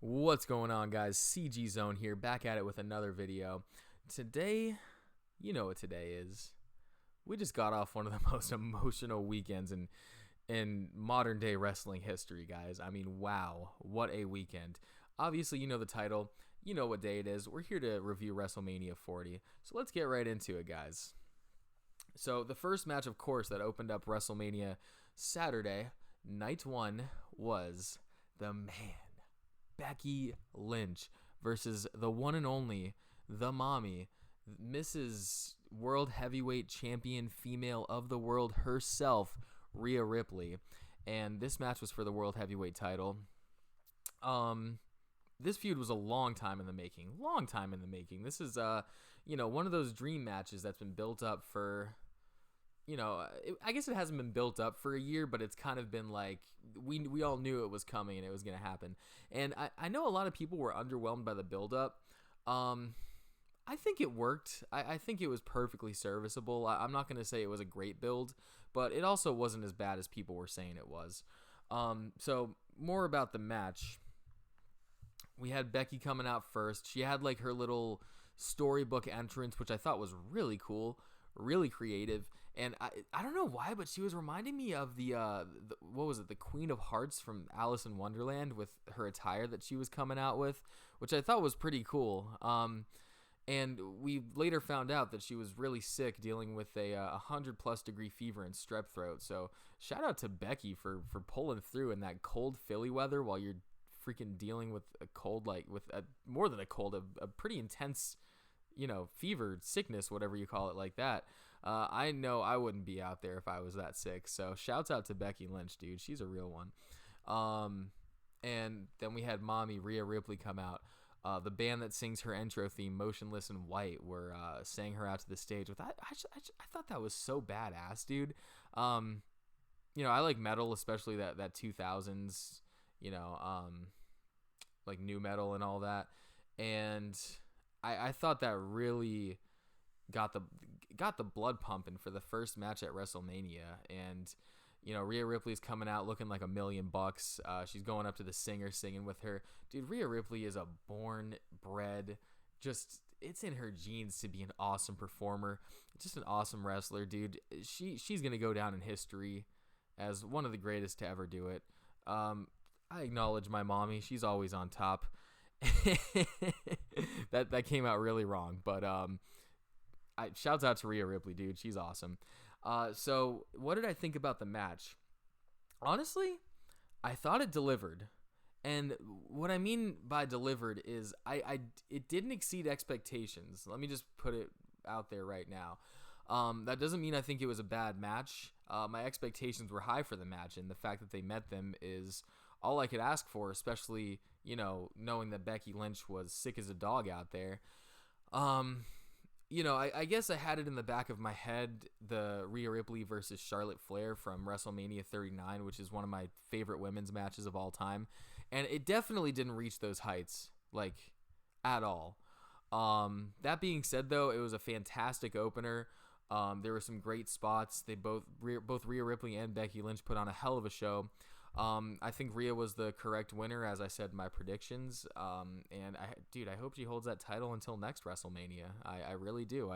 What's going on, guys? CGzone here, back at it with another video. Today, you know what today is. We just got off one of the most emotional weekends in modern day wrestling history, guys. I mean, wow, what a weekend. Obviously, you know the title, you know what day it is. We're here to review WrestleMania 40. So let's get right into it, guys. So the first match, of course, that opened up WrestleMania Saturday, night one, was the man, Becky Lynch, versus the one and only, the mommy, Mrs. World Heavyweight Champion, female of the world herself, Rhea Ripley. And this match was for the World Heavyweight title. This feud was a long time in the making. Long time in the making. This is one of those dream matches that's been built up for, I guess it hasn't been built up for a year, but it's kind of been like we all knew it was coming and it was going to happen. And I know a lot of people were underwhelmed by the build-up. I think it worked. I think it was perfectly serviceable. I'm not going to say it was a great build, but it also wasn't as bad as people were saying it was. So more about the match. We had Becky coming out first. She had like her little storybook entrance, which I thought was really cool, really creative. And I don't know why, but she was reminding me of the what was it, the Queen of Hearts from Alice in Wonderland, with her attire that she was coming out with, which I thought was pretty cool. And we later found out that she was really sick, dealing with a 100+ degree fever and strep throat. So shout out to Becky for pulling through in that cold Philly weather while you're freaking dealing with a cold, like with more than a cold, a pretty intense, fever, sickness, whatever you call it, like that. I know I wouldn't be out there if I was that sick. So shouts out to Becky Lynch, dude. She's a real one. And then we had mommy Rhea Ripley come out. The band that sings her intro theme, Motionless in White, were sang her out to the stage. With that, I thought that was so badass, dude. I like metal, especially that 2000s, like new metal and all that. And I thought that really got the blood pumping for the first match at WrestleMania. And Rhea Ripley's coming out looking like $1,000,000. She's going up to the singer, singing with her. Dude, Rhea Ripley is a born-bred, just, it's in her genes to be an awesome performer, just an awesome wrestler, dude. She's gonna go down in history as one of the greatest to ever do it. I acknowledge my mommy; she's always on top. that came out really wrong, but shouts out to Rhea Ripley, dude. She's awesome. So what did I think about the match? Honestly, I thought it delivered. And what I mean by delivered is it didn't exceed expectations. Let me just put it out there right now. That doesn't mean I think it was a bad match. My expectations were high for the match, and the fact that they met them is all I could ask for, especially, knowing that Becky Lynch was sick as a dog out there. I guess I had it in the back of my head, the Rhea Ripley versus Charlotte Flair from WrestleMania 39, which is one of my favorite women's matches of all time. And it definitely didn't reach those heights, like, at all. That being said, though, it was a fantastic opener. There were some great spots. Both Rhea Ripley and Becky Lynch put on a hell of a show. I think Rhea was the correct winner, as I said in my predictions. And I hope she holds that title until next WrestleMania. I really do.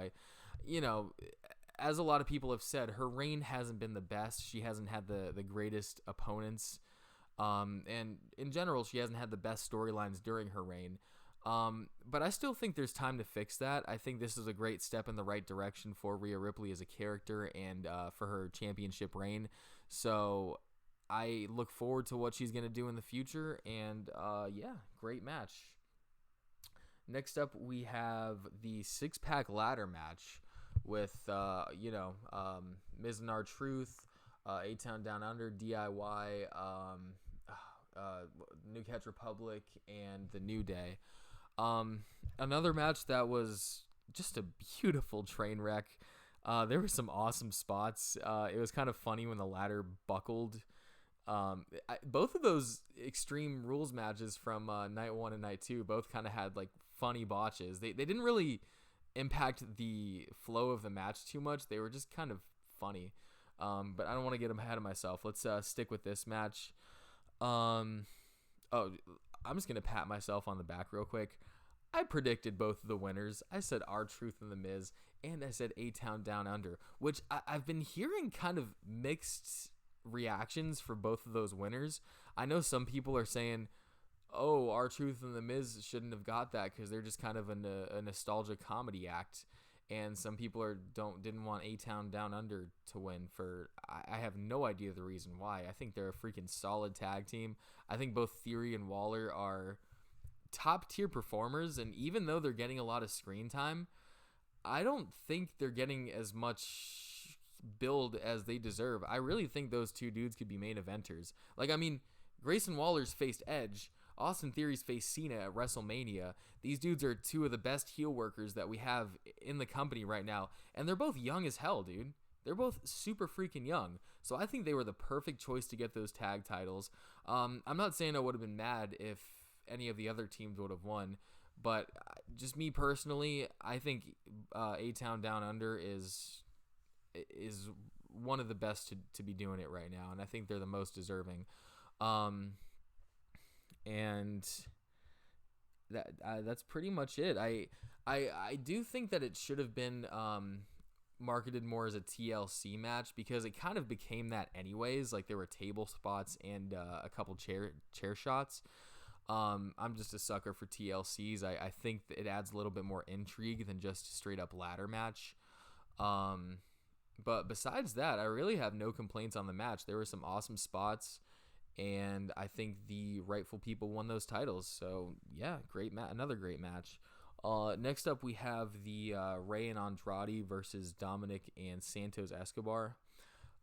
As a lot of people have said, her reign hasn't been the best. She hasn't had the greatest opponents. And in general, she hasn't had the best storylines during her reign. But I still think there's time to fix that. I think this is a great step in the right direction for Rhea Ripley as a character and for her championship reign. So I look forward to what she's going to do in the future. And great match. Next up, we have the 6-pack ladder match with, Miz and R-Truth, A-Town Down Under, DIY, New Catch Republic, and The New Day. Another match that was just a beautiful train wreck. There were some awesome spots. It was kind of funny when the ladder buckled. Both of those Extreme Rules matches from night 1 and night 2 both kind of had like funny botches. They didn't really impact the flow of the match too much. They were just kind of funny. But I don't want to get ahead of myself. Let's stick with this match. I'm just going to pat myself on the back real quick. I predicted both of the winners. I said R-Truth and The Miz, and I said A-Town Down Under, which I've been hearing kind of mixed reactions for both of those winners. I know some people are saying, oh, R-Truth and The Miz shouldn't have got that because they're just kind of a nostalgia comedy act. And some people didn't want A-Town Down Under to win for, I have no idea the reason why. I think they're a freaking solid tag team. I think both Theory and Waller are top tier performers, and even though they're getting a lot of screen time, I don't think they're getting as much build as they deserve. I really think those two dudes could be main eventers. Like, I mean, Grayson Waller's faced Edge, Austin Theory's faced Cena at WrestleMania. These dudes are two of the best heel workers that we have in the company right now, and they're both young as hell, dude. They're both super freaking young. So I think they were the perfect choice to get those tag titles. I'm not saying I would have been mad if any of the other teams would have won, but just me personally, I think A-Town Down Under is one of the best to be doing it right now, and I think they're the most deserving. And that's pretty much it. I do think that it should have been marketed more as a TLC match, because it kind of became that anyways. Like, there were table spots and a couple chair shots. I'm just a sucker for TLCs. I think that it adds a little bit more intrigue than just a straight up ladder match. But besides that, I really have no complaints on the match. There were some awesome spots, and I think the rightful people won those titles. So yeah, another great match. Next up, we have the Rey and Andrade versus Dominic and Santos Escobar.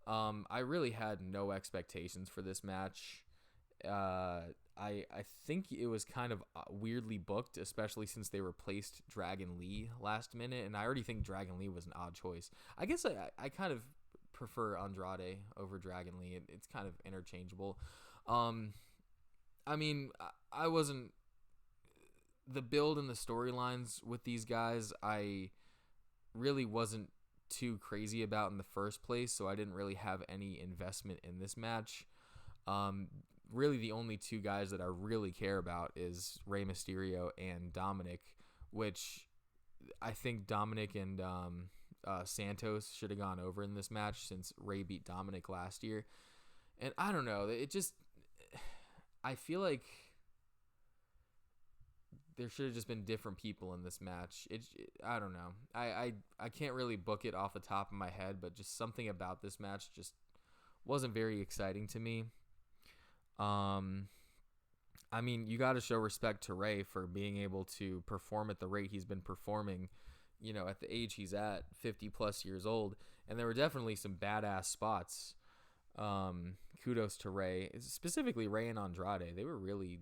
I really had no expectations for this match. I think it was kind of weirdly booked, especially since they replaced Dragon Lee last minute, and I already think Dragon Lee was an odd choice. I guess I kind of prefer Andrade over Dragon Lee. It's kind of interchangeable. I mean, I wasn't... The build and the storylines with these guys, I really wasn't too crazy about in the first place, so I didn't really have any investment in this match. Really the only two guys that I really care about is Rey Mysterio and Dominic, which I think Dominic and Santos should have gone over in this match since Rey beat Dominic last year. And I don't know, I feel like there should have just been different people in this match. I don't know. I can't really book it off the top of my head, but just something about this match just wasn't very exciting to me. I mean, you got to show respect to Rey for being able to perform at the rate he's been performing, at the age he's at, 50 plus years old. And there were definitely some badass spots. Kudos to Rey, specifically Rey and Andrade. They were really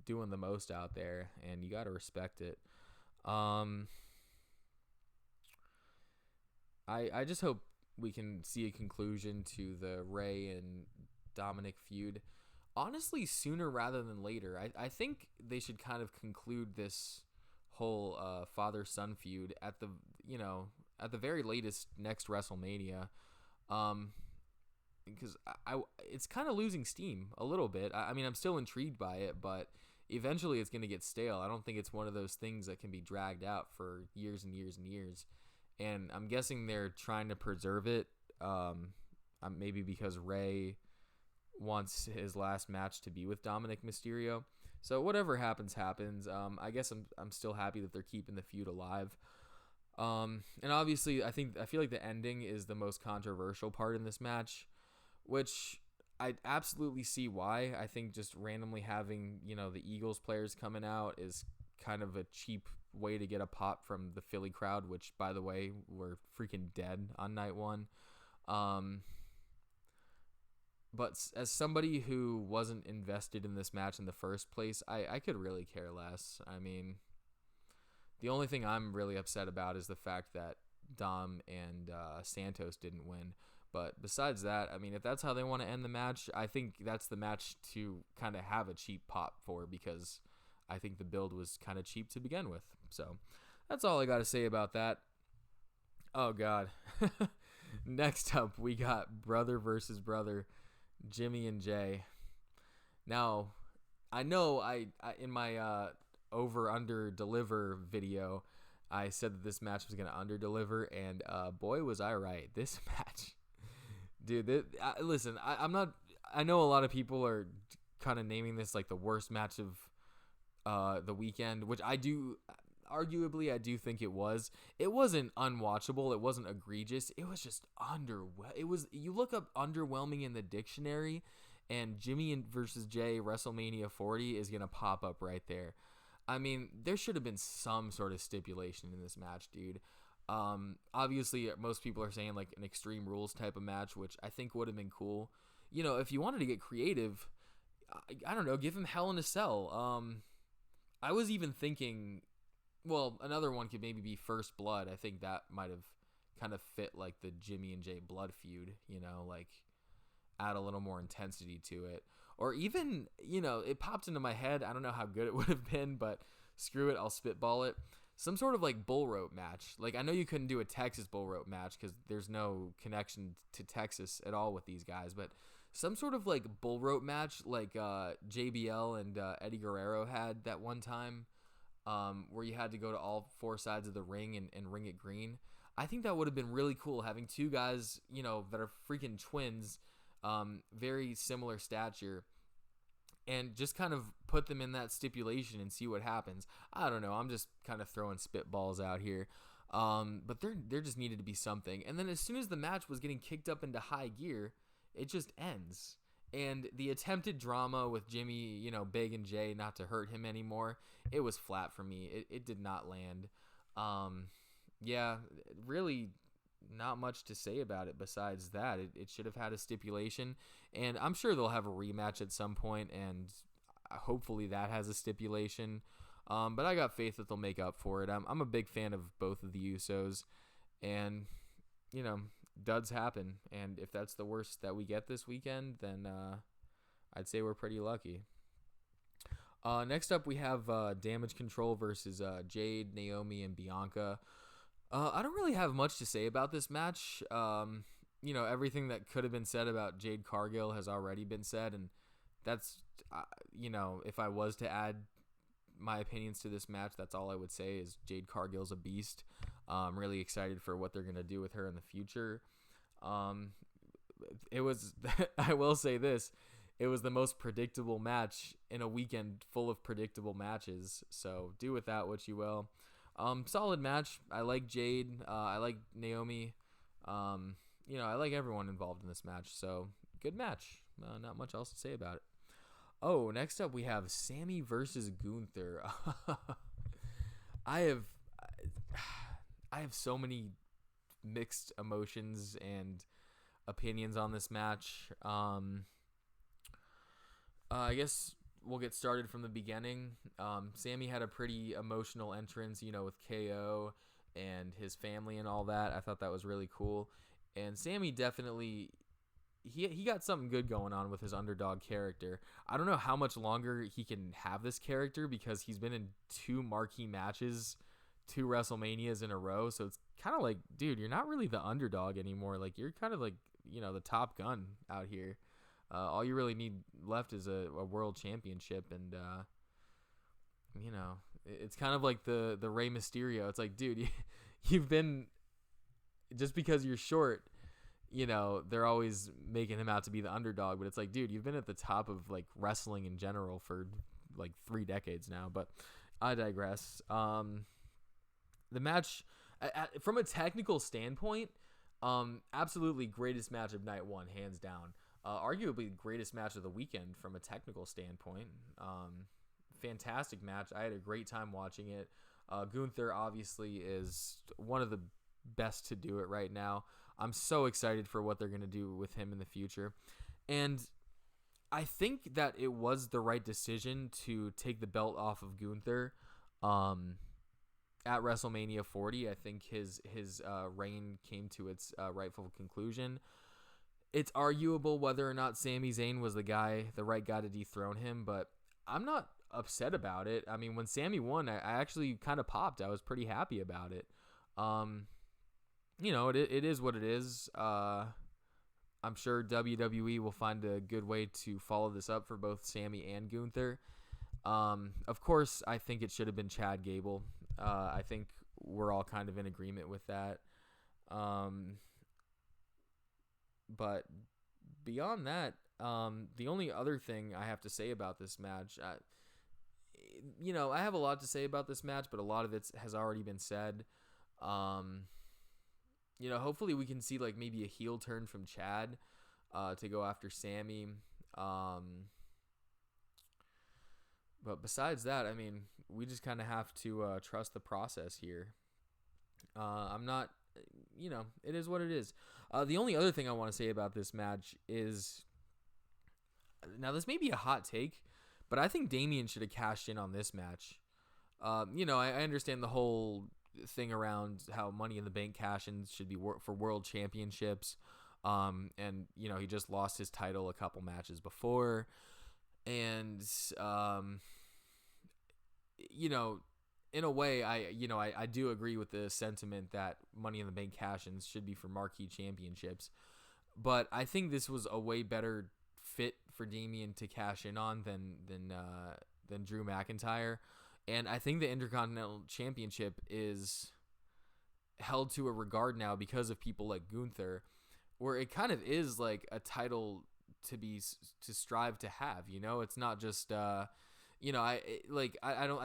doing the most out there, and you got to respect it. I just hope we can see a conclusion to the Rey and Dominic feud, honestly, sooner rather than later. I think they should kind of conclude this whole father-son feud at the very latest next WrestleMania, because it's kind of losing steam a little bit. I mean, I'm still intrigued by it, but eventually it's going to get stale. I don't think it's one of those things that can be dragged out for years and years and years, and I'm guessing they're trying to preserve it, maybe because Rey wants his last match to be with Dominic Mysterio. So whatever happens. I guess I'm still happy that they're keeping the feud alive. And obviously I feel like the ending is the most controversial part in this match, which I absolutely see why. I think just randomly having, the Eagles players coming out is kind of a cheap way to get a pop from the Philly crowd, which, by the way, were freaking dead on night one. But as somebody who wasn't invested in this match in the first place, I could really care less. I mean, the only thing I'm really upset about is the fact that Dom and Santos didn't win. But besides that, I mean, if that's how they want to end the match, I think that's the match to kind of have a cheap pop for, because I think the build was kind of cheap to begin with. So that's all I got to say about that. Oh, God. Next up, we got brother versus brother, Jimmy and Jay. Now, I know I in my over under deliver video, I said that this match was gonna under deliver, and boy was I right. This match, dude. Listen, I'm not. I know a lot of people are kind of naming this like the worst match of the weekend, which I do. Arguably, I do think it was. It wasn't unwatchable. It wasn't egregious. It was just It was. You look up underwhelming in the dictionary, and Jimmy versus Jay WrestleMania 40 is gonna pop up right there. I mean, there should have been some sort of stipulation in this match, dude. Obviously, most people are saying like an Extreme Rules type of match, which I think would have been cool. You know, if you wanted to get creative, I don't know, give him Hell in a Cell. I was even thinking, well, another one could maybe be First Blood. I think that might have kind of fit like the Jimmy and Jay Blood feud, you know, like add a little more intensity to it. Or even, you know, it popped into my head. I don't know how good it would have been, but screw it, I'll spitball it. Some sort of like bull rope match. Like, I know you couldn't do a Texas bull rope match because there's no connection to Texas at all with these guys, but some sort of like bull rope match like JBL and Eddie Guerrero had that one time, where you had to go to all four sides of the ring and ring it green. I think that would have been really cool, having two guys, you know, that are freaking twins, very similar stature, and just kind of put them in that stipulation and see what happens. I don't know. I'm just kind of throwing spitballs out here. But there just needed to be something. And then as soon as the match was getting kicked up into high gear, it just ends. And the attempted drama with Jimmy, you know, begging Jay not to hurt him anymore, it was flat for me. It did not land. Yeah, really not much to say about it besides that. It should have had a stipulation, and I'm sure they'll have a rematch at some point, and hopefully that has a stipulation. But I got faith that they'll make up for it. I'm a big fan of both of the Usos, and, you know, duds happen. And if that's the worst that we get this weekend, then I'd say we're pretty lucky. Next up, we have Damage Control versus Jade, Naomi, and Bianca. I don't really have much to say about this match. You know, everything that could have been said about Jade Cargill has already been said, and that's, you know, if I was to add my opinions to this match, that's all I would say is Jade Cargill's a beast. I'm really excited for what they're going to do with her in the future. It was, I will say this, it was the most predictable match in a weekend full of predictable matches, so do with that what you will. Solid match. I like Jade. I like Naomi. You know, I like everyone involved in this match, so good match. Not much else to say about it. Oh, next up we have Sammy versus Gunther. I have so many mixed emotions and opinions on this match. I guess we'll get started from the beginning. Sammy had a pretty emotional entrance, you know, with KO and his family and all that. I thought that was really cool. And Sammy definitely, he got something good going on with his underdog character. I don't know how much longer he can have this character because he's been in 2 marquee matches, 2 WrestleManias in a row. So it's kind of like, dude, you're not really the underdog anymore. Like, you're kind of like, you know, the top gun out here. All you really need left is a world championship, and you know, it's kind of like the Rey Mysterio. It's like, dude, you've been, just because you're short, you know, they're always making him out to be the underdog, but it's like, dude, you've been at the top of like wrestling in general for like 3 decades now. But I digress. The match, from a technical standpoint, absolutely greatest match of night 1, hands down. Arguably the greatest match of the weekend from a technical standpoint. Fantastic match. I had a great time watching it. Gunther obviously is one of the best to do it right now. I'm so excited for what they're going to do with him in the future. And I think that it was the right decision to take the belt off of Gunther at WrestleMania 40. I think his reign came to its rightful conclusion. It's arguable whether or not Sami Zayn was the right guy to dethrone him, but I'm not upset about it. I mean, when Sami won, I actually kind of popped. I was pretty happy about it. You know, it is what it is. I'm sure WWE will find a good way to follow this up for both Sami and Gunther. Of course, I think it should have been Chad Gable. I think we're all kind of in agreement with that. But beyond that, the only other thing I have to say about this match, I have a lot to say about this match, but a lot of it has already been said. Hopefully we can see like maybe a heel turn from Chad to go after Sammy. But besides that, I mean, we just kind of have to trust the process here. I'm not, it is what it is. The only other thing I want to say about this match is, now this may be a hot take, but I think Damian should have cashed in on this match. I understand the whole thing around how Money in the Bank cash-ins should be for world championships. And he just lost his title a couple matches before. And, in a way, I do agree with the sentiment that Money in the Bank cash-ins should be for marquee championships. But I think this was a way better fit for Damian to cash in on than Drew McIntyre. And I think the Intercontinental Championship is held to a regard now because of people like Gunther, where it kind of is like a title to strive to have. It's not just I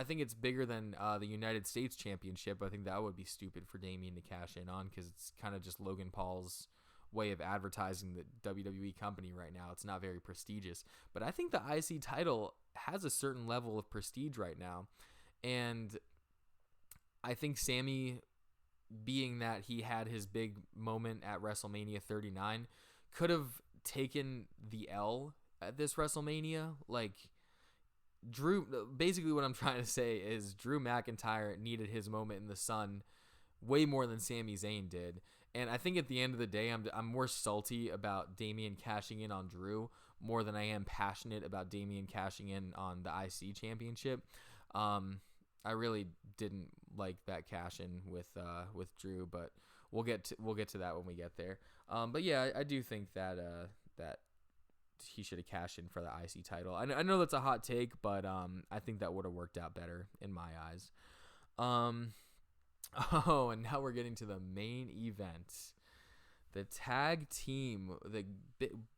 think it's bigger than the United States Championship. I think that would be stupid for Damian to cash in on, because it's kind of just Logan Paul's way of advertising the WWE company right now. It's not very prestigious, but I think the IC title has a certain level of prestige right now. And I think Sammy, being that he had his big moment at WrestleMania 39, could have taken the L at this WrestleMania. Like, basically what I'm trying to say is Drew McIntyre needed his moment in the sun way more than Sami Zayn did. And I think at the end of the day, I'm more salty about Damian cashing in on Drew more than I am passionate about Damian cashing in on the IC championship. I really didn't like that cash in with Drew, but we'll get to that when we get there. But yeah, I do think that he should have cashed in for the IC title. I know that's a hot take, but I think that would have worked out better in my eyes. And now we're getting to the main event. The tag team,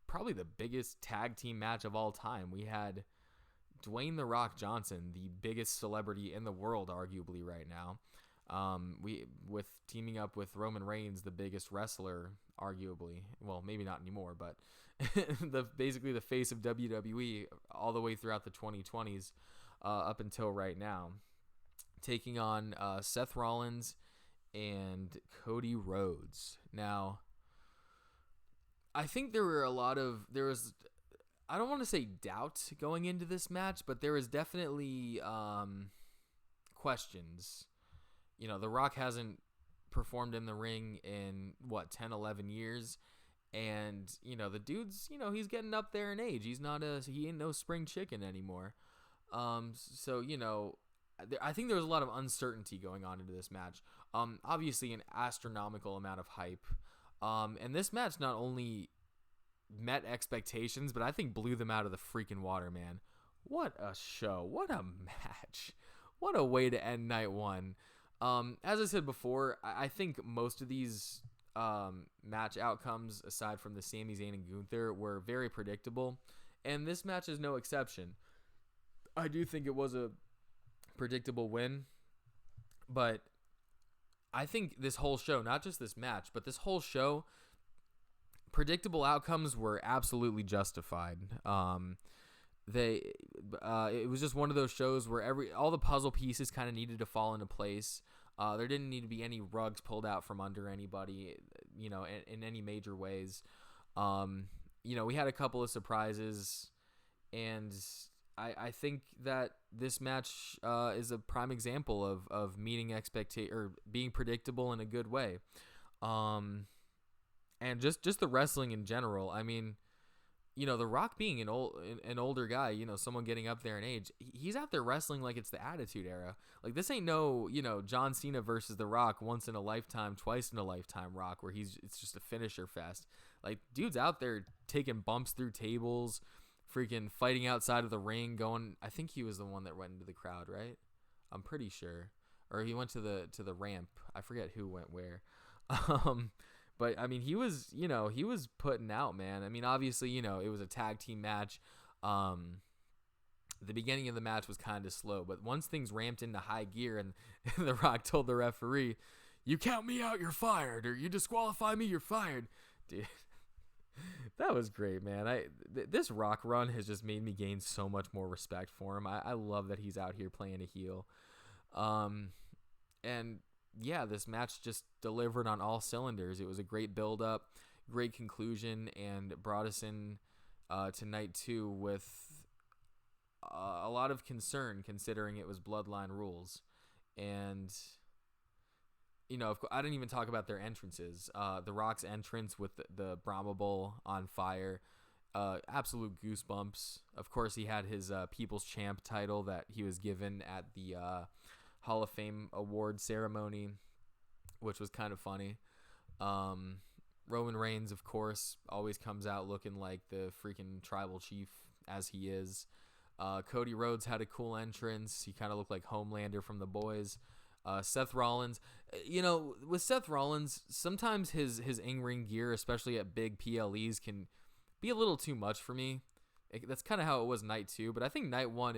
probably the biggest tag team match of all time. We had Dwayne "The Rock" Johnson, the biggest celebrity in the world, arguably right now. With teaming up with Roman Reigns, the biggest wrestler, arguably. Well, maybe not anymore, but basically the face of WWE all the way throughout the 2020s up until right now, taking on Seth Rollins and Cody Rhodes. Now, I think there was, I don't want to say doubt going into this match, but there was definitely questions. The Rock hasn't performed in the ring in 10, 11 years. And, the dude's, he's getting up there in age. He ain't no spring chicken anymore. So, I think there was a lot of uncertainty going on into this match. Obviously an astronomical amount of hype. And this match not only met expectations, but I think blew them out of the freaking water, man. What a show. What a match. What a way to end night one. As I said before, I think most of these match outcomes, aside from the Sami Zayn and Gunther, were very predictable. And this match is no exception. I do think it was a predictable win, but I think this whole show, not just this match, but this whole show, predictable outcomes were absolutely justified. It was just one of those shows where all the puzzle pieces kind of needed to fall into place. There didn't need to be any rugs pulled out from under anybody, in any major ways. We had a couple of surprises, and I think that this match is a prime example of meeting or being predictable in a good way. And just the wrestling in general. I mean, The Rock being an older guy, someone getting up there in age, he's out there wrestling like it's the Attitude Era. Like, this ain't no, John Cena versus The Rock, once in a lifetime, twice in a lifetime Rock, where it's just a finisher fest. Like, dude's out there taking bumps through tables, freaking fighting outside of the ring, going. I think he was the one that went into the crowd, right? I'm pretty sure, or he went to the ramp. I forget who went where. But I mean, he was putting out, man. I mean, obviously, it was a tag team match. The beginning of the match was kind of slow, but once things ramped into high gear and The Rock told the referee, "You count me out, you're fired," or "You disqualify me, you're fired." Dude, that was great, man. This Rock run has just made me gain so much more respect for him. I love that he's out here playing a heel. And yeah, this match just delivered on all cylinders. It was a great build-up, great conclusion, and brought us in to night 2 with a lot of concern, considering it was Bloodline rules. And I didn't even talk about their entrances. The Rock's entrance with the Brahma Bull on fire, absolute goosebumps. Of course, he had his People's Champ title that he was given at the Hall of Fame award ceremony, which was kind of funny. Roman Reigns, of course, always comes out looking like the freaking tribal chief, as he is. Cody Rhodes had a cool entrance. He kind of looked like Homelander from The Boys. Seth Rollins, with Seth Rollins, sometimes his in-ring gear, especially at big PLEs, can be a little too much for me. That's kind of how it was night 2, but I think night 1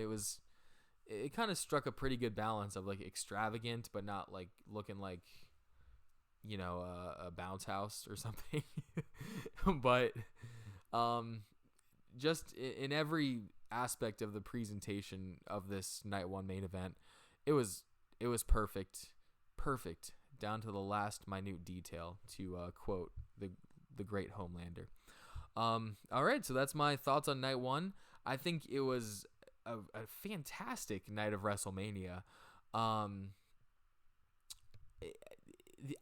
it kind of struck a pretty good balance of like extravagant, but not like looking like a bounce house or something. But just in every aspect of the presentation of this night 1 main event, it was perfect down to the last minute detail, to quote the great Homelander. All right, so that's my thoughts on night 1. I think it was a fantastic night of WrestleMania.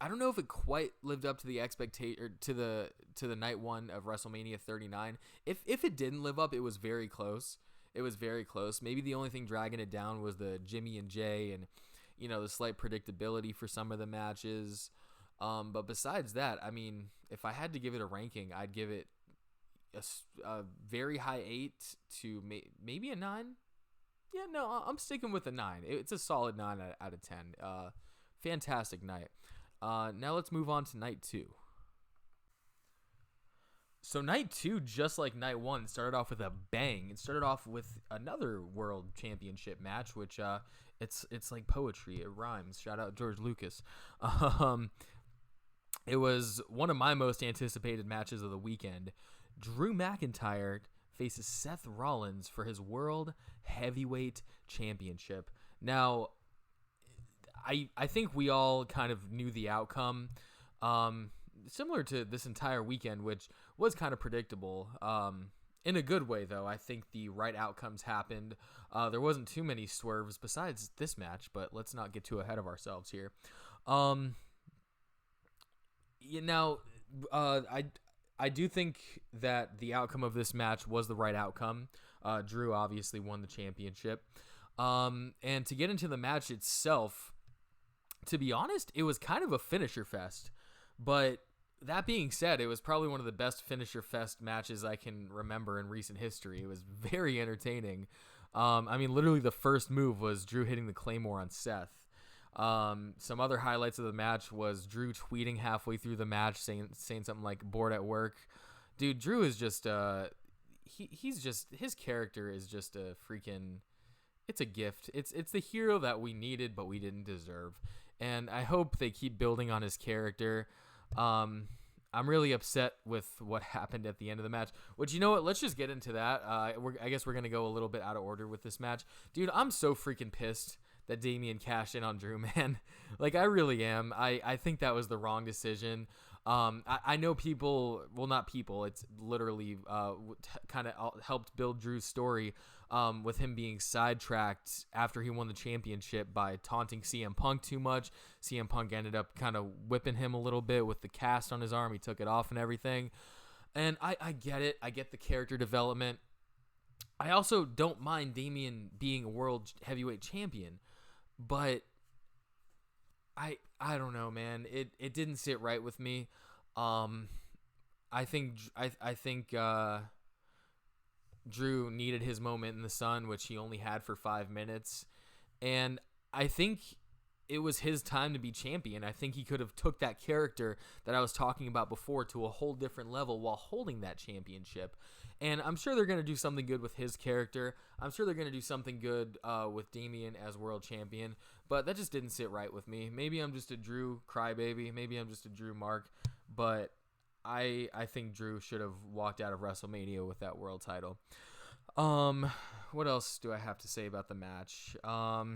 I don't know if it quite lived up to the expectation, or to the night 1 of WrestleMania 39. If it didn't live up, it was very close. Maybe the only thing dragging it down was the Jimmy and Jay and the slight predictability for some of the matches. But besides that, I mean, if I had to give it a ranking, I'd give it a very high 8 to maybe a 9. Yeah, no, I'm sticking with a 9. It's a solid 9 out of 10. Fantastic night. Now let's move on to night 2. So night 2, just like night 1, started off with a bang. It started off with another world championship match, which it's like poetry. It rhymes. Shout out George Lucas. It was one of my most anticipated matches of the weekend. Drew McIntyre faces Seth Rollins for his World Heavyweight Championship. Now, I think we all kind of knew the outcome. Similar to this entire weekend, which was kind of predictable. In a good way, though. I think the right outcomes happened. There wasn't too many swerves besides this match, but let's not get too ahead of ourselves here. I do think that the outcome of this match was the right outcome. Drew obviously won the championship. And to get into the match itself, to be honest, it was kind of a finisher fest. But that being said, it was probably one of the best finisher fest matches I can remember in recent history. It was very entertaining. Literally the first move was Drew hitting the Claymore on Seth. Some other highlights of the match was Drew tweeting halfway through the match saying something like "bored at work." Dude, Drew is just his character is just a freaking, it's a gift. It's the hero that we needed but we didn't deserve. And I hope they keep building on his character. I'm really upset with what happened at the end of the match, which, you know what, let's just get into that. I guess we're going to go a little bit out of order with this match. Dude, I'm so freaking pissed that Damian cashed in on Drew, man. Like, I really am. I think that was the wrong decision. I know people, well, not people, it's literally kind of helped build Drew's story with him being sidetracked after he won the championship by taunting CM Punk too much. CM Punk ended up kind of whipping him a little bit with the cast on his arm. He took it off and everything. And I get it. I get the character development. I also don't mind Damian being a world heavyweight champion, but I don't know, man. It didn't sit right with me. I think Drew needed his moment in the sun, which he only had for 5 minutes. And I think it was his time to be champion. I think he could have took that character that I was talking about before to a whole different level while holding that championship. And I'm sure they're going to do something good with his character. I'm sure they're going to do something good with Damian as world champion. But that just didn't sit right with me. Maybe I'm just a Drew crybaby. Maybe I'm just a Drew mark. But I think Drew should have walked out of WrestleMania with that world title. What else do I have to say about the match? Oh,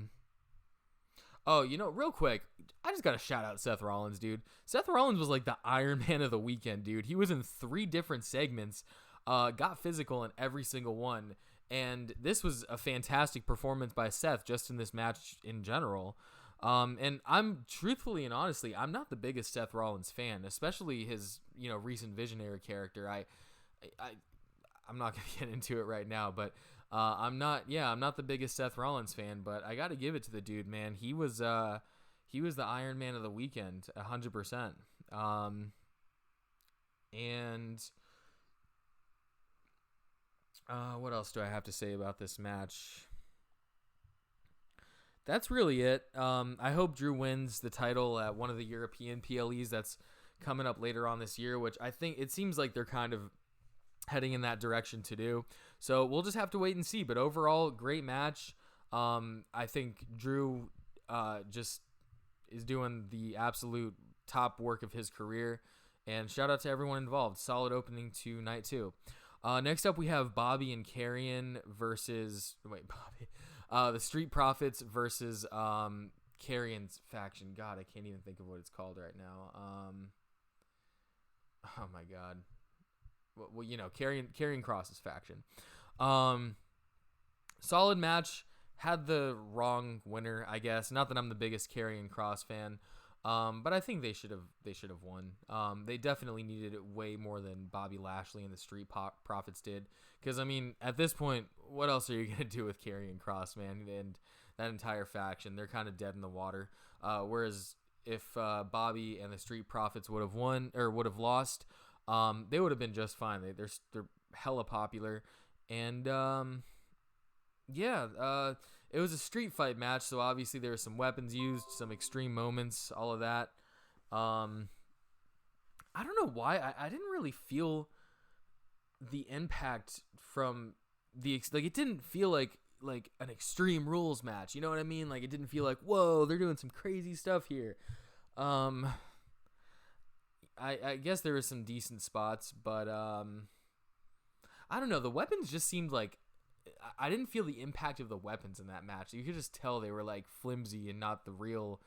real quick, I just got to shout out Seth Rollins, dude. Seth Rollins was like the Iron Man of the weekend, dude. He was in 3 different segments, got physical in every single one, and this was a fantastic performance by Seth just in this match in general. And I'm truthfully and honestly, I'm not the biggest Seth Rollins fan, especially his, recent Visionary character. I'm not going to get into it right now, but I'm not the biggest Seth Rollins fan, but I got to give it to the dude, man. He was the Iron Man of the weekend, 100%. And what else do I have to say about this match? That's really it. I hope Drew wins the title at one of the European PLEs that's coming up later on this year, which I think it seems like they're kind of heading in that direction to do. So we'll just have to wait and see. But overall, great match. I think Drew just is doing the absolute top work of his career. And shout out to everyone involved. Solid opening to night 2. Next up, we have Bobby and Karrion versus... Wait, Bobby... the Street Profits versus Karrion's faction. God, I can't even think of what it's called right now. Oh my God. Well, Karrion Kross's faction. Solid match. Had the wrong winner, I guess. Not that I'm the biggest Karrion Kross fan, but I think they should have won. They definitely needed it way more than Bobby Lashley and the Street Profits did. Because, I mean, at this point, what else are you going to do with Karrion Kross, man? And that entire faction, they're kind of dead in the water. Whereas if Bobby and the Street Profits would have won or would have lost, they would have been just fine. They're hella popular. And, it was a street fight match, so obviously there were some weapons used, some extreme moments, all of that. I don't know why. I didn't really feel the impact from it didn't feel like an Extreme Rules match. You know what I mean? Like, it didn't feel like, whoa, they're doing some crazy stuff here. I guess there were some decent spots, but I don't know. The weapons just seemed like I didn't feel the impact of the weapons in that match. You could just tell they were like flimsy and not the real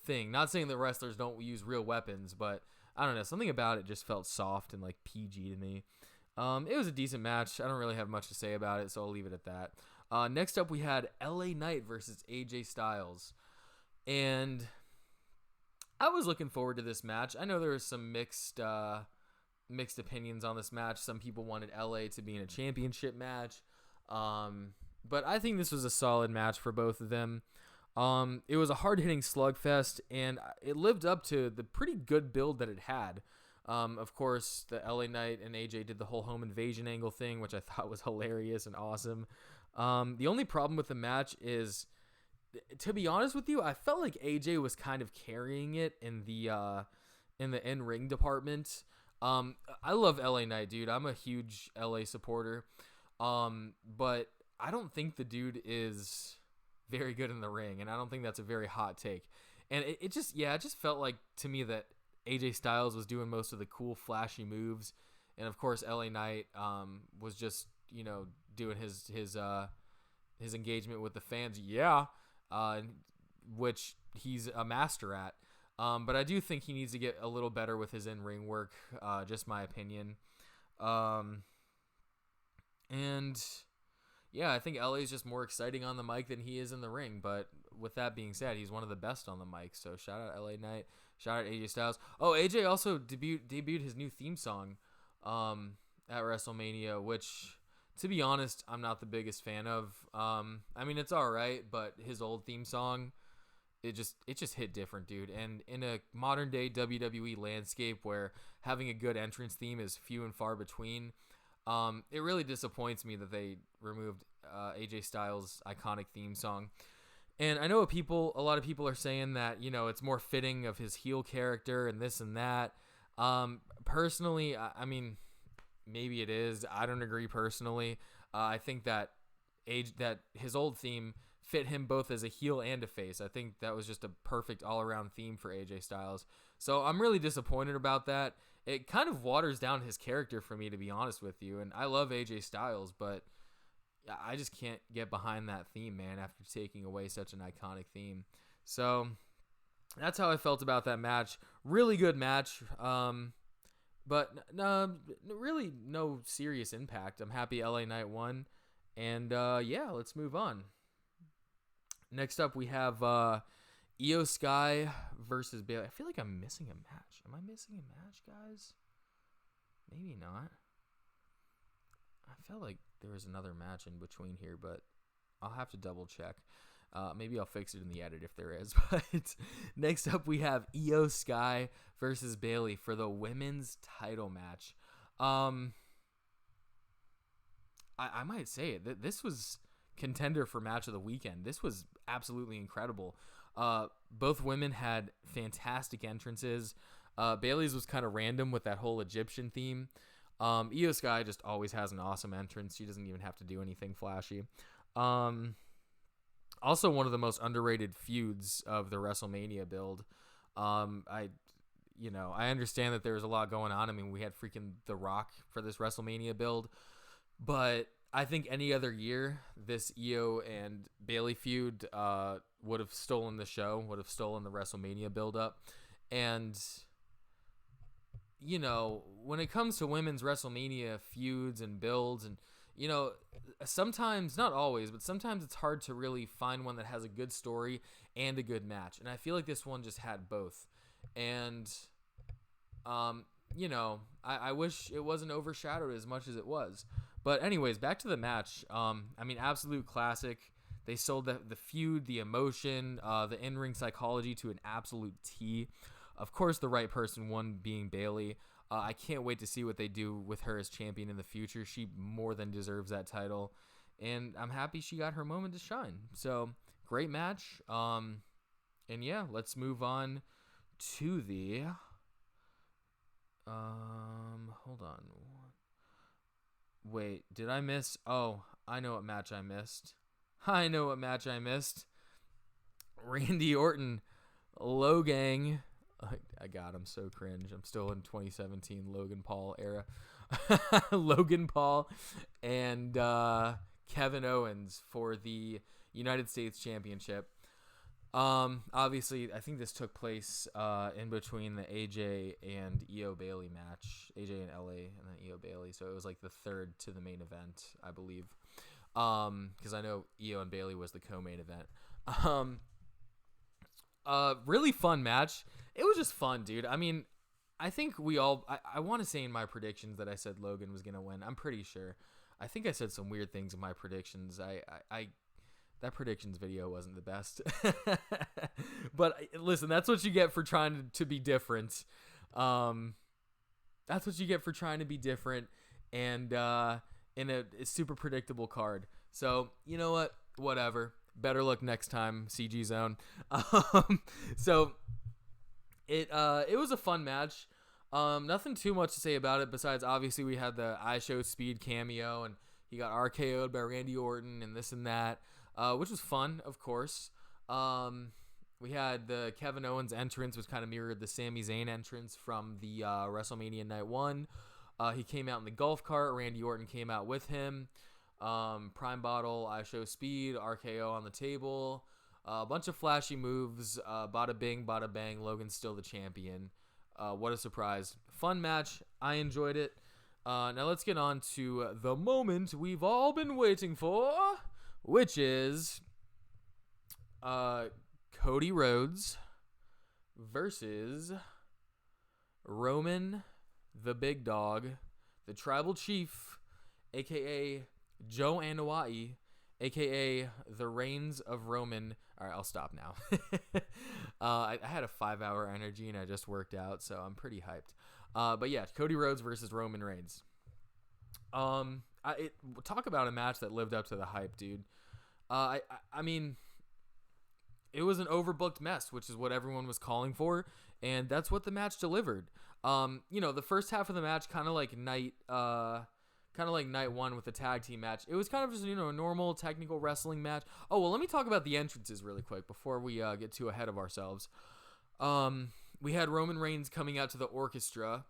thing. Not saying that wrestlers don't use real weapons, but I don't know. Something about it just felt soft and like PG to me. It was a decent match. I don't really have much to say about it, so I'll leave it at that. Next up, we had LA Knight versus AJ Styles. And I was looking forward to this match. I know there was some mixed opinions on this match. Some people wanted LA to be in a championship match. But I think this was a solid match for both of them. It was a hard-hitting slugfest, and it lived up to the pretty good build that it had. Of course, the LA Knight and AJ did the whole home invasion angle thing, which I thought was hilarious and awesome. The only problem with the match is, to be honest with you, I felt like AJ was kind of carrying it in the in-ring department. I love LA Knight, dude. I'm a huge LA supporter. But I don't think the dude is very good in the ring, and I don't think that's a very hot take. And it just felt like to me that AJ Styles was doing most of the cool, flashy moves, and of course LA Knight was just doing his engagement with the fans, which he's a master at. But I do think he needs to get a little better with his in-ring work. Just my opinion. And yeah, I think LA is just more exciting on the mic than he is in the ring. But with that being said, he's one of the best on the mic. So shout out LA Knight. Shout out AJ Styles. Oh, AJ also debuted his new theme song at WrestleMania, which, to be honest, I'm not the biggest fan of. I mean, it's all right, but his old theme song, it just hit different, dude. And in a modern day WWE landscape where having a good entrance theme is few and far between, It really disappoints me that they removed AJ Styles' iconic theme song. And I know a lot of people are saying that, it's more fitting of his heel character and this and that. Personally, I mean, maybe it is. I don't agree personally. I think that his old theme fit him both as a heel and a face. I think that was just a perfect all-around theme for AJ Styles. So I'm really disappointed about that. It kind of waters down his character for me, to be honest with you. And I love AJ Styles, but I just can't get behind that theme, man, after taking away such an iconic theme. So that's how I felt about that match. Really good match. But really no serious impact. I'm happy LA Knight won. And yeah, let's move on. Next up, we have Io Sky versus Bayley. I feel like I'm missing a match. Am I missing a match, guys? Maybe not. I felt like there was another match in between here, but I'll have to double check. Maybe I'll fix it in the edit if there is. But next up, we have Io Sky versus Bayley for the women's title match. I might say it. This was contender for match of the weekend. This was absolutely incredible. Both women had fantastic entrances. Bayley's was kind of random with that whole Egyptian theme. Io Sky just always has an awesome entrance. She doesn't even have to do anything flashy. Also, one of the most underrated feuds of the WrestleMania build. I understand that there's a lot going on. I mean, we had freaking The Rock for this WrestleMania build, but I think any other year, this Io and Bayley feud would have stolen the show, would have stolen the WrestleMania build-up. And, when it comes to women's WrestleMania feuds and builds, and, sometimes, not always, but sometimes it's hard to really find one that has a good story and a good match. And I feel like this one just had both. And, I wish it wasn't overshadowed as much as it was. But anyways, back to the match. Absolute classic. They sold the feud, the emotion, the in-ring psychology to an absolute T. Of course, the right person won, being Bayley. I can't wait to see what they do with her as champion in the future. She more than deserves that title. And I'm happy she got her moment to shine. So, great match. And yeah, let's move on to the... hold on. Wait, did I miss? Oh, I know what match I missed. Randy Orton, Logang. I got him, so cringe. I'm still in 2017 Logan Paul era. Logan Paul and Kevin Owens for the United States Championship. Obviously, I think this took place in between the AJ and Io Bayley match. AJ and LA and then Io Bayley. So it was like the third to the main event, I believe. Because I know Io and Bayley was the co-main event. Really fun match. It was just fun, dude. I mean, I think I want to say in my predictions that I said Logan was going to win. I'm pretty sure. I think I said some weird things in my predictions. That predictions video wasn't the best. But listen, that's what you get for trying to be different. That's what you get for trying to be different and in a super predictable card. So, you know what? Whatever. Better luck next time, CGzone. So it was a fun match. Nothing too much to say about it besides obviously we had the I Show Speed cameo and he got RKO'd by Randy Orton and this and that. Which was fun, of course. We had the Kevin Owens entrance, which kind of mirrored the Sami Zayn entrance from the WrestleMania Night 1. He came out in the golf cart. Randy Orton came out with him. Prime Bottle, I Show Speed, RKO on the table. A bunch of flashy moves. Bada bing, bada bang. Logan's still the champion. What a surprise. Fun match. I enjoyed it. Now let's get on to the moment we've all been waiting for, which is Cody Rhodes versus Roman the Big Dog, the Tribal Chief, a.k.a. Joe Anoa'i, a.k.a. the Reigns of Roman. All right, I'll stop now. I had a 5-hour energy, and I just worked out, so I'm pretty hyped. But yeah, Cody Rhodes versus Roman Reigns. Talk about a match that lived up to the hype, dude. I mean, it was an overbooked mess, which is what everyone was calling for, and that's what the match delivered. The first half of the match, kind of like night one with the tag team match. It was kind of just a normal technical wrestling match. Oh well, let me talk about the entrances really quick before we get too ahead of ourselves. We had Roman Reigns coming out to the orchestra,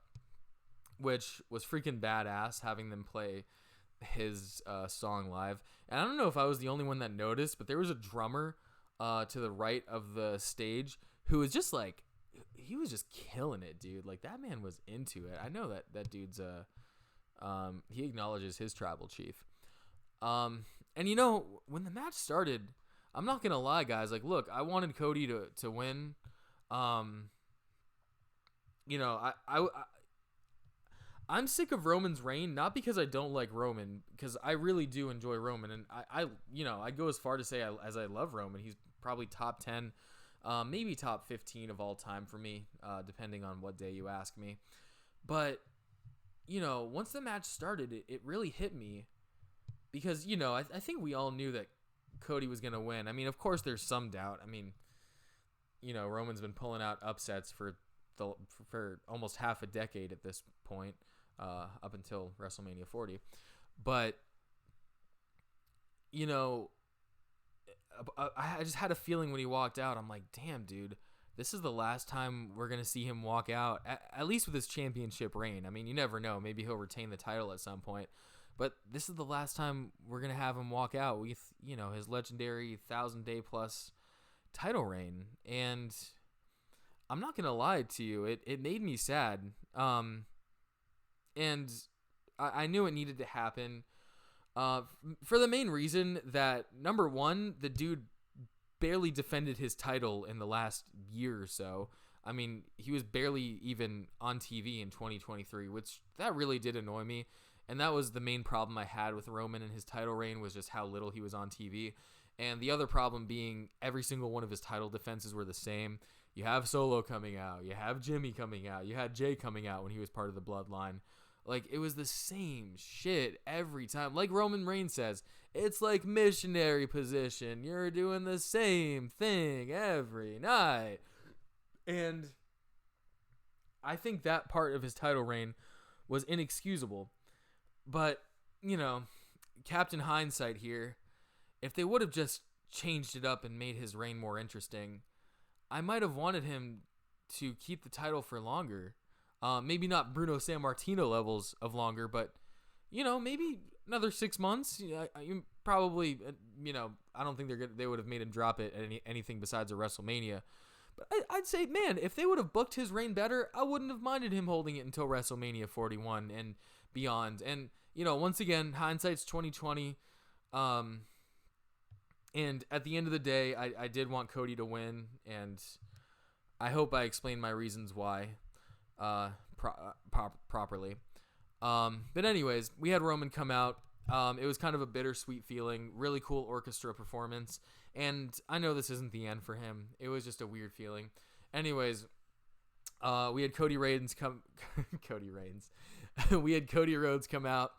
which was freaking badass, having them play his song live. And I don't know if I was the only one that noticed, but there was a drummer to the right of the stage who was just like, he was just killing it, dude. Like, that man was into it. I know that dude's he acknowledges his tribal chief. And when the match started, I'm not gonna lie, guys. Like, look, I wanted Cody to win. I'm sick of Roman's reign, not because I don't like Roman, because I really do enjoy Roman, and I'd go as far to say as I love Roman. He's probably top 10, maybe top 15 of all time for me, depending on what day you ask me. But once the match started, it really hit me, because I think we all knew that Cody was gonna win. I mean, of course, there's some doubt. I mean, Roman's been pulling out upsets for almost half a decade at this point. Up until WrestleMania 40. But, I just had a feeling when he walked out. I'm like, damn, dude, this is the last time we're going to see him walk out, at least with his championship reign. I mean, you never know. Maybe he'll retain the title at some point. But this is the last time we're going to have him walk out with, his legendary 1,000-day-plus title reign. And I'm not going to lie to you. It made me sad. And I knew it needed to happen for the main reason that, number one, the dude barely defended his title in the last year or so. I mean, he was barely even on TV in 2023, which that really did annoy me. And that was the main problem I had with Roman and his title reign, was just how little he was on TV. And the other problem being every single one of his title defenses were the same. You have Solo coming out. You have Jimmy coming out. You had Jay coming out when he was part of the Bloodline. Like, it was the same shit every time. Like Roman Reigns says, it's like missionary position. You're doing the same thing every night. And I think that part of his title reign was inexcusable. But, Captain Hindsight here, if they would have just changed it up and made his reign more interesting, I might have wanted him to keep the title for longer. Maybe not Bruno Sammartino levels of longer, but, maybe another 6 months. You probably, I don't think they would have made him drop it at anything besides a WrestleMania. But I'd say, man, if they would have booked his reign better, I wouldn't have minded him holding it until WrestleMania 41 and beyond. And, once again, hindsight's 2020. And at the end of the day, I did want Cody to win, and I hope I explained my reasons why properly. But anyways, we had Roman come out. It was kind of a bittersweet feeling. Really cool orchestra performance. And I know this isn't the end for him. It was just a weird feeling. Anyways, we had Cody Rhodes come. We had Cody Rhodes come out.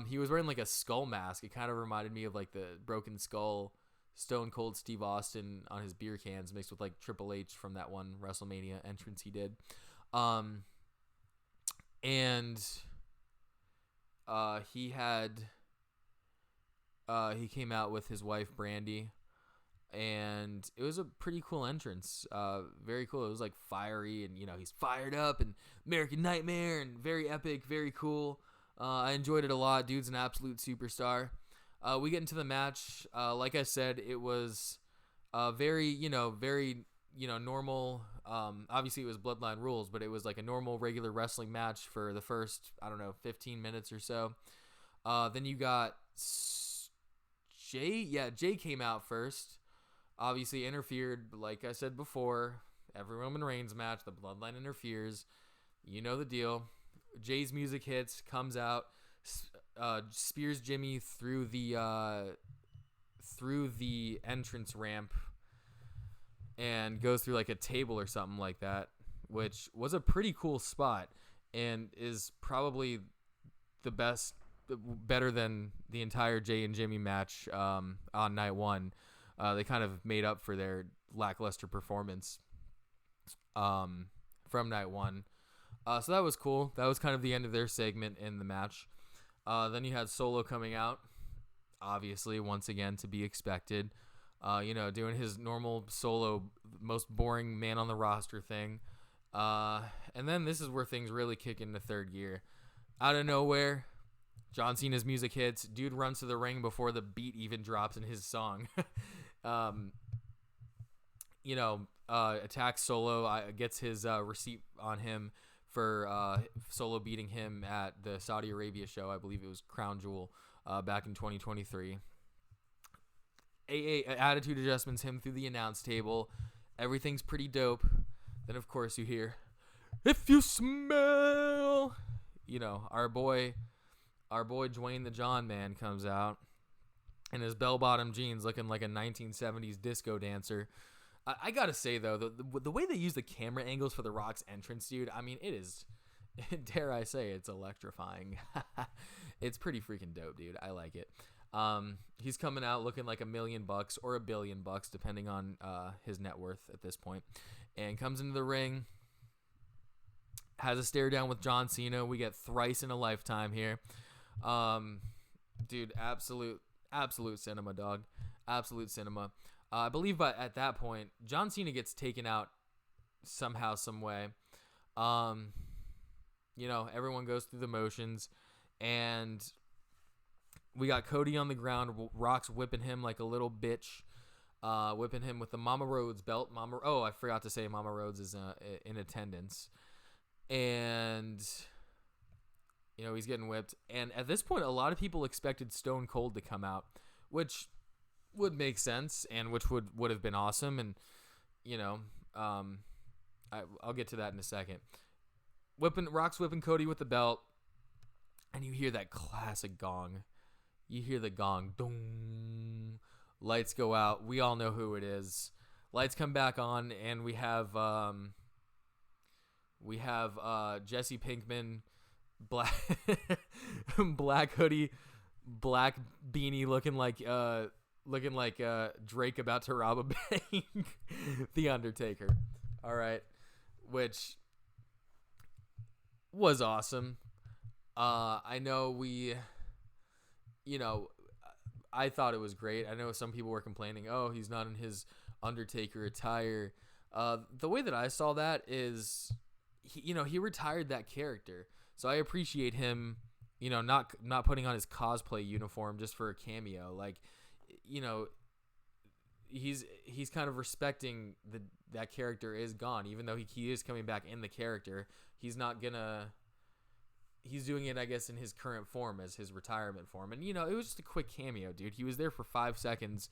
He was wearing like a skull mask. It kind of reminded me of like the broken skull Stone Cold Steve Austin on his beer cans mixed with like Triple H from that one WrestleMania entrance he did. He came out with his wife Brandy, and it was a pretty cool entrance. Very cool. It was like fiery, and he's fired up, and American Nightmare, and very epic, very cool. I enjoyed it a lot. Dude's an absolute superstar. We get into the match. Like I said, it was very normal. Obviously, it was Bloodline rules, but it was like a normal, regular wrestling match for the first, 15 minutes or so. Then you got Jay. Yeah, Jay came out first. Obviously interfered, like I said before. Every Roman Reigns match, the Bloodline interferes. You know the deal. Jay's music hits, comes out, spears Jimmy through the entrance ramp, and goes through like a table or something like that, which was a pretty cool spot and is probably the best better than the entire Jay and Jimmy match on night one. They kind of made up for their lackluster performance from night one. So that was cool. That was kind of the end of their segment in the match. Then you had Solo coming out, obviously, once again, to be expected. Doing his normal Solo, most boring man on the roster thing. And then this is where things really kick into third gear. Out of nowhere, John Cena's music hits. Dude runs to the ring before the beat even drops in his song. Attacks Solo, gets his receipt on him for Solo beating him at the Saudi Arabia show. I believe it was Crown Jewel back in 2023. Attitude adjustments him through the announce table. Everything's pretty dope. Then, of course, you hear, "If you smell," our boy Dwayne the John Man comes out in his bell-bottom jeans looking like a 1970s disco dancer. I gotta say, though, the way they use the camera angles for The Rock's entrance, dude, I mean, it is, dare I say, it's electrifying. It's pretty freaking dope, dude. I like it. He's coming out looking like $1 million or $1 billion, depending on his net worth at this point, and comes into the ring, has a stare down with John Cena. We get thrice in a lifetime here. Dude, absolute cinema, dog. Absolute cinema. I believe at that point, John Cena gets taken out somehow, some way. Everyone goes through the motions, and we got Cody on the ground. Rock's whipping him like a little bitch, whipping him with the Mama Rhodes belt. I forgot to say Mama Rhodes is in attendance. And, he's getting whipped. And at this point, a lot of people expected Stone Cold to come out, which would make sense and which would have been awesome. And, I'll get to that in a second. Rock's whipping Cody with the belt, and you hear that classic gong. You hear the gong. Dong. Lights go out. We all know who it is. Lights come back on, and we have Jesse Pinkman, black hoodie, black beanie, looking like Drake about to rob a bank. The Undertaker. All right, which was awesome. I know I thought it was great. I know some people were complaining, oh, he's not in his Undertaker attire. The way that I saw that is, he retired that character. So I appreciate him, not putting on his cosplay uniform just for a cameo. Like, he's kind of respecting that character is gone, even though he is coming back in the character. He's doing it, I guess, in his current form as his retirement form. And, it was just a quick cameo, dude. He was there for 5 seconds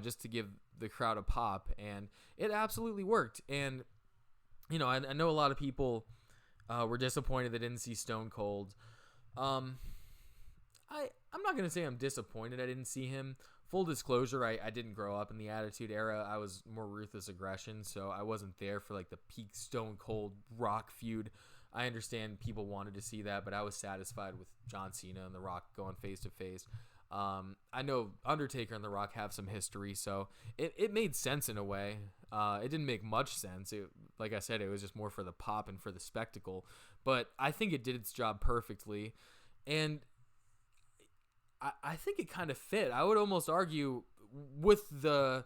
just to give the crowd a pop, and it absolutely worked. And, I know a lot of people were disappointed they didn't see Stone Cold. I'm not going to say I'm disappointed I didn't see him. Full disclosure, I didn't grow up in the Attitude Era. I was more Ruthless Aggression, so I wasn't there for, like, the peak Stone Cold Rock feud. I understand people wanted to see that, but I was satisfied with John Cena and The Rock going face-to-face. I know Undertaker and The Rock have some history, so it made sense in a way. It didn't make much sense. Like I said, it was just more for the pop and for the spectacle. But I think it did its job perfectly. And I think it kind of fit. I would almost argue, with the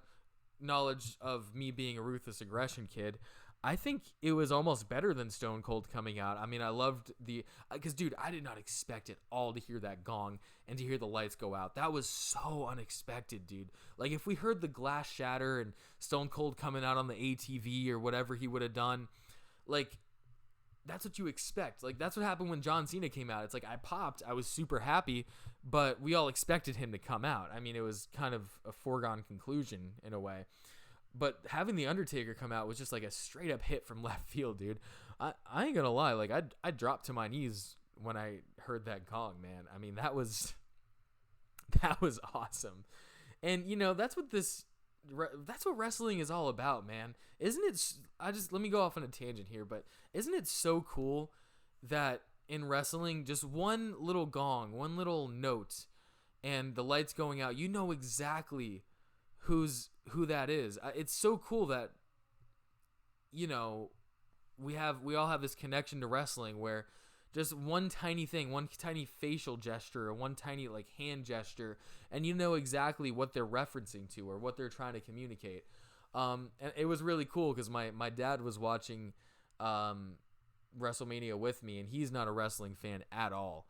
knowledge of me being a Ruthless Aggression kid, I think it was almost better than Stone Cold coming out. I mean, I loved because, dude, I did not expect it all to hear that gong and to hear the lights go out. That was so unexpected, dude. Like, if we heard the glass shatter and Stone Cold coming out on the ATV or whatever he would have done, like, that's what you expect. Like, that's what happened when John Cena came out. It's like, I popped, I was super happy, but we all expected him to come out. I mean, it was kind of a foregone conclusion in a way. But having The Undertaker come out was just like a straight up hit from left field, dude. I ain't gonna lie, like, I dropped to my knees when I heard that gong, man. I mean, that was awesome. And, that's what wrestling is all about, man. Isn't it? Let me go off on a tangent here, but isn't it so cool that in wrestling, just one little gong, one little note, and the lights going out, you know exactly who that is. It's so cool that, you know, we all have this connection to wrestling where just one tiny thing, one tiny facial gesture, or one tiny like hand gesture, and you know exactly what they're referencing to or what they're trying to communicate. And it was really cool because my dad was watching WrestleMania with me, and he's not a wrestling fan at all.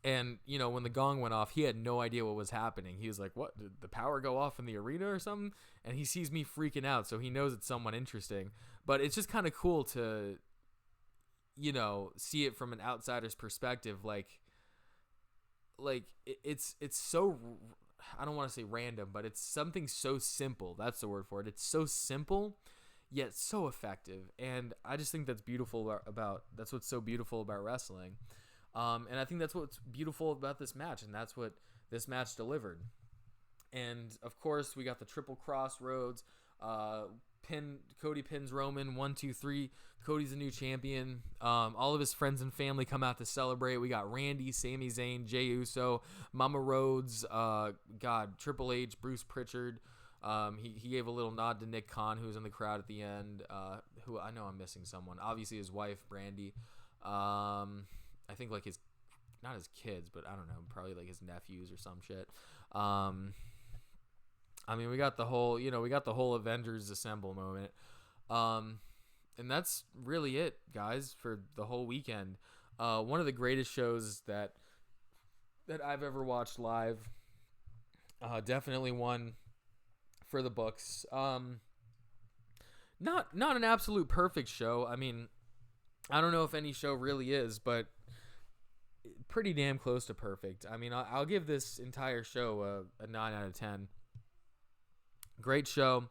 And, you know, when the gong went off, he had no idea what was happening. He was like, what, did the power go off in the arena or something? And he sees me freaking out, so he knows it's someone interesting. But it's just kind of cool to, you know, see it from an outsider's perspective. Like it's so, I don't want to say random, but it's something so simple. That's the word for it. It's so simple, yet so effective. And I just think that's that's what's so beautiful about wrestling. And I think that's what's beautiful about this match, and that's what this match delivered. And of course, we got the triple crossroads. Cody pins Roman 1, 2, 3. Cody's the new champion. All of his friends and family come out to celebrate. We got Randy, Sami Zayn, Jey Uso, Mama Rhodes, Triple H, Bruce Pritchard. He gave a little nod to Nick Khan, who was in the crowd at the end. Who I know I'm missing someone. Obviously his wife, Brandy. I think like not his kids, but I don't know, probably like his nephews or some shit. I mean, we got the whole Avengers Assemble moment. And that's really it, guys, for the whole weekend. One of the greatest shows that I've ever watched live. Definitely one for the books. Not an absolute perfect show. I mean, I don't know if any show really is, but pretty damn close to perfect. I mean, I'll give this entire show a 9 out of 10. Great show.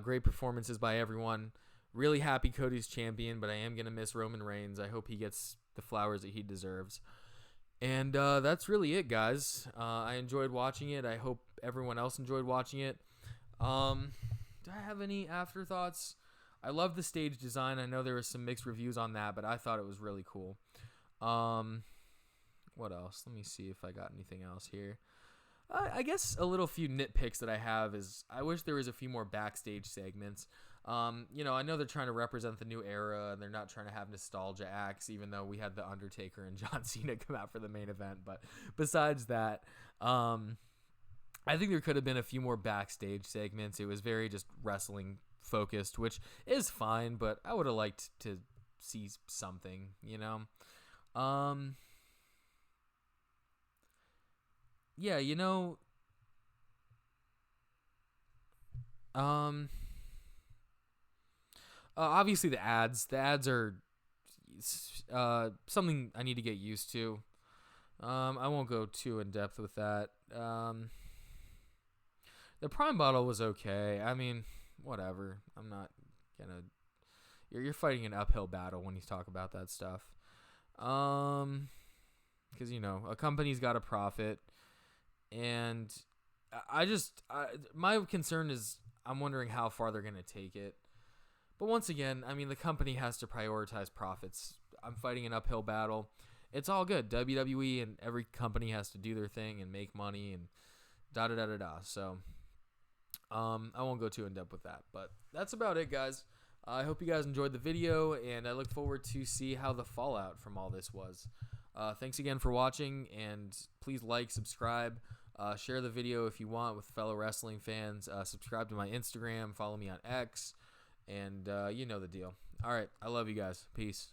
Great performances by everyone. Really happy Cody's champion, but I am going to miss Roman Reigns. I hope he gets the flowers that he deserves. And that's really it, guys. I enjoyed watching it. I hope everyone else enjoyed watching it. Do I have any afterthoughts? I love the stage design. I know there was some mixed reviews on that, but I thought it was really cool. What else? Let me see if I got anything else here. I guess a little few nitpicks that I have is I wish there was a few more backstage segments. You know, I know they're trying to represent the new era and they're not trying to have nostalgia acts, even though we had The Undertaker and John Cena come out for the main event. But besides that, I think there could have been a few more backstage segments. It was very just wrestling focused, which is fine, but I would have liked to see something, you know? Yeah, you know, obviously the ads are something I need to get used to. I won't go too in depth with that. The Prime bottle was okay. I mean, whatever. I'm not gonna. You're fighting an uphill battle when you talk about that stuff. Because you know a company's got to profit. And my concern is I'm wondering how far they're going to take it. But once again, I mean, the company has to prioritize profits. I'm fighting an uphill battle. It's all good. WWE and every company has to do their thing and make money and da-da-da-da-da. So I won't go too in-depth with that. But that's about it, guys. I hope you guys enjoyed the video, and I look forward to see how the fallout from all this was. Thanks again for watching, and please like, subscribe, share the video if you want with fellow wrestling fans. Subscribe to my Instagram, follow me on X, and you know the deal. All right, I love you guys. Peace.